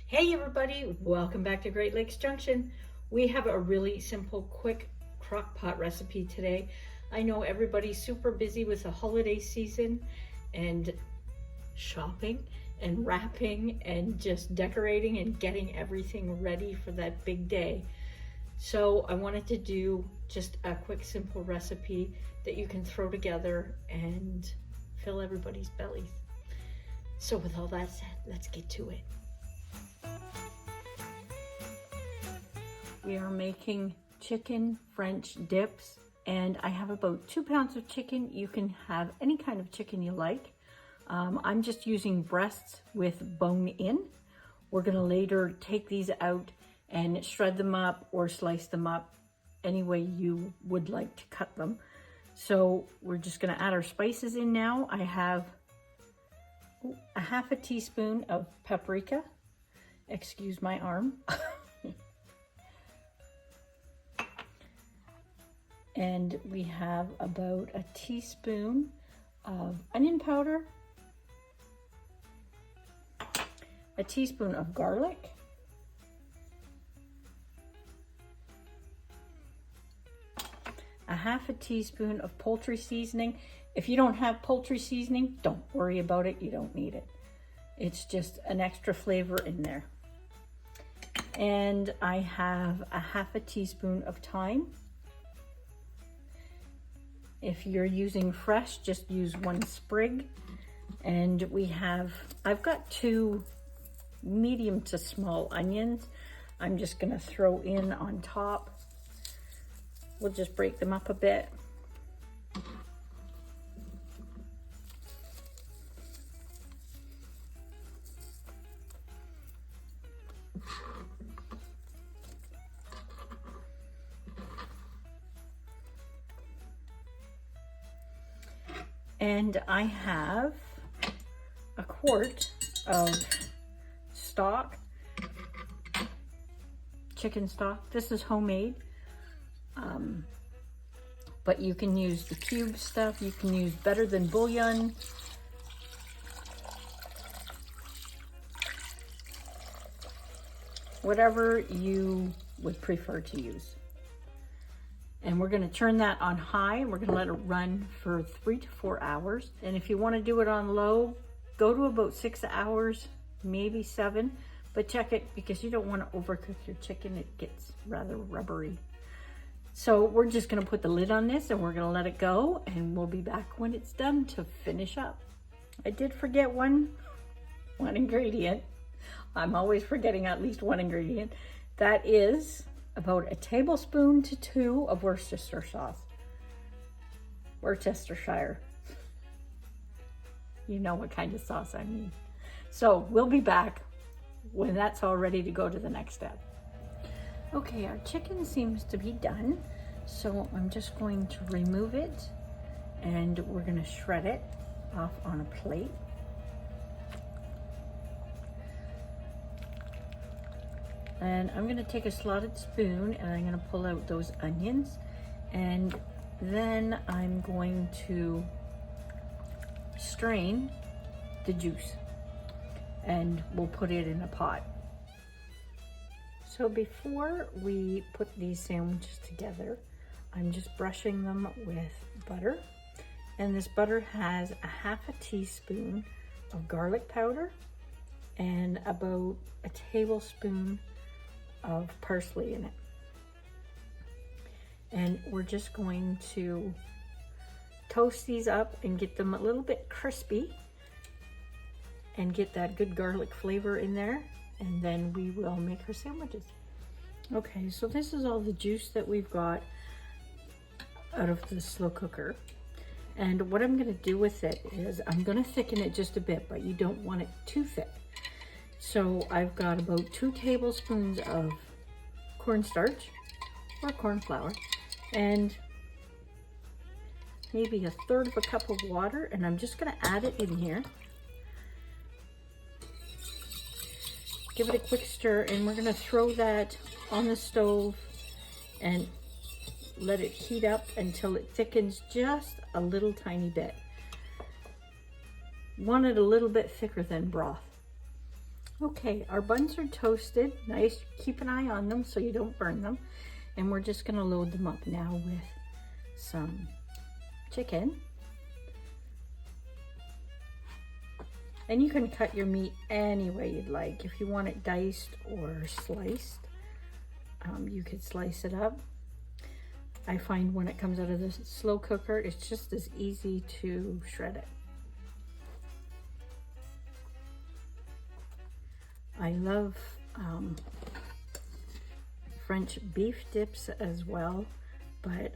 Hey everybody, welcome back to Great Lakes Junction. We have a really simple, quick crock pot recipe today. I know everybody's super busy with the holiday season and shopping and wrapping and just decorating and getting everything ready for that big day. So I wanted to do just a quick, simple recipe that you can throw together and fill everybody's bellies. So with all that said, let's get to it. We are making chicken French dips, and I have about 2 pounds of chicken. You can have any kind of chicken you like. I'm just using breasts with bone in. We're gonna later take these out and shred them up or slice them up any way you would like to cut them. So we're just gonna add our spices in now. I have a half a teaspoon of paprika. Excuse my arm. And we have about a teaspoon of onion powder, a teaspoon of garlic, a half a teaspoon of poultry seasoning. If you don't have poultry seasoning, don't worry about it. You don't need it. It's just an extra flavor in there. And I have a half a teaspoon of thyme. If you're using fresh, just use 1 sprig. And I've got 2 medium to small onions. I'm just gonna throw in on top. We'll just break them up a bit. And I have a quart of stock, chicken stock. This is homemade, but you can use the cube stuff. You can use better than bouillon. Whatever you would prefer to use. And we're gonna turn that on high. We're gonna let it run for 3 to 4 hours. And if you wanna do it on low, go to about 6 hours, maybe 7, but check it because you don't wanna overcook your chicken. It gets rather rubbery. So we're just gonna put the lid on this and we're gonna let it go, and we'll be back when it's done to finish up. I did forget one ingredient. I'm always forgetting at least one ingredient. That is about a tablespoon to 2 of Worcestershire sauce. Worcestershire. You know what kind of sauce I mean. So we'll be back when that's all ready to go to the next step. Okay, our chicken seems to be done. So I'm just going to remove it and we're gonna shred it off on a plate. And I'm gonna take a slotted spoon and I'm gonna pull out those onions, and then I'm going to strain the juice and we'll put it in a pot. So before we put these sandwiches together, I'm just brushing them with butter. And this butter has a half a teaspoon of garlic powder and about a tablespoon of parsley in it. And we're just going to toast these up and get them a little bit crispy and get that good garlic flavor in there, and then we will make our sandwiches. Okay, so this is all the juice that we've got out of the slow cooker. And what I'm gonna do with it is I'm gonna thicken it just a bit, but you don't want it too thick. So I've got about 2 tablespoons of cornstarch or corn flour and maybe a 1/3 of a cup of water, and I'm just gonna add it in here. Give it a quick stir, and we're gonna throw that on the stove and let it heat up until it thickens just a little tiny bit. Want it a little bit thicker than broth. Okay, our buns are toasted. Nice, keep an eye on them so you don't burn them. And we're just gonna load them up now with some chicken. And you can cut your meat any way you'd like. If you want it diced or sliced, you could slice it up. I find when it comes out of the slow cooker, it's just as easy to shred it. I love French beef dips as well, but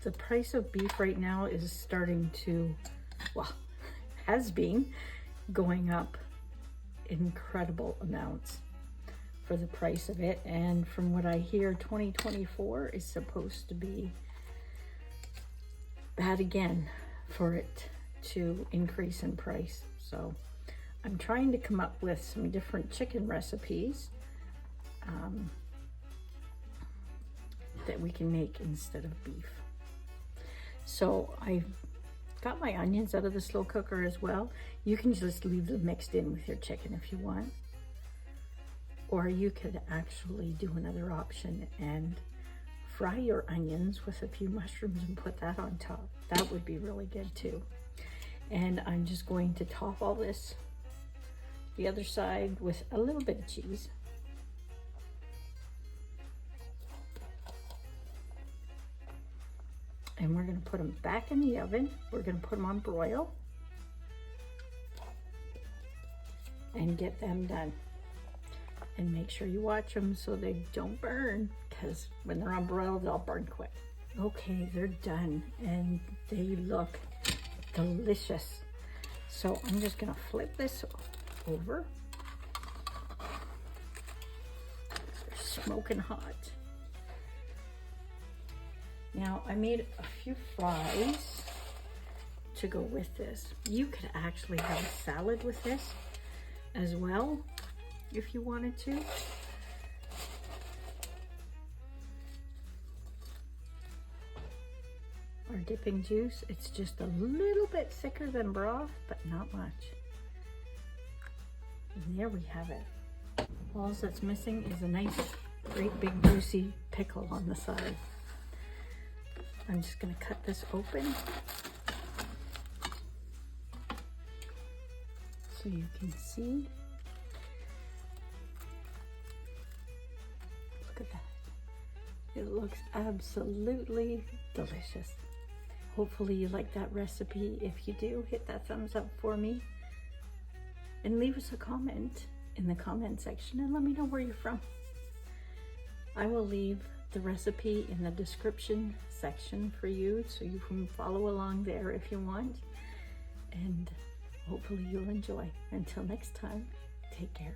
the price of beef right now is starting to, well, has been going up incredible amounts for the price of it. And from what I hear, 2024 is supposed to be bad again for it to increase in price. So I'm trying to come up with some different chicken recipes that we can make instead of beef. So I've got my onions out of the slow cooker as well. You can just leave them mixed in with your chicken if you want. Or you could actually do another option and fry your onions with a few mushrooms and put that on top. That would be really good too. And I'm just going to top all this, the other side, with a little bit of cheese. And we're going to put them back in the oven. We're going to put them on broil and get them done. And make sure you watch them so they don't burn, because when they're on broil, they'll burn quick. Okay, they're done and they look delicious. So I'm just going to flip this over. They're smoking hot. Now I made a few fries to go with this. You could actually have a salad with this as well if you wanted to. Our dipping juice, it's just a little bit thicker than broth, but not much. And there we have it. All that's missing is a nice, great big juicy pickle on the side. I'm just gonna cut this open so you can see. Look at that. It looks absolutely delicious. Hopefully you like that recipe. If you do, hit that thumbs up for me and leave us a comment in the comment section and let me know where you're from. I will leave the recipe in the description section for you so you can follow along there if you want, and hopefully you'll enjoy. Until next time, take care.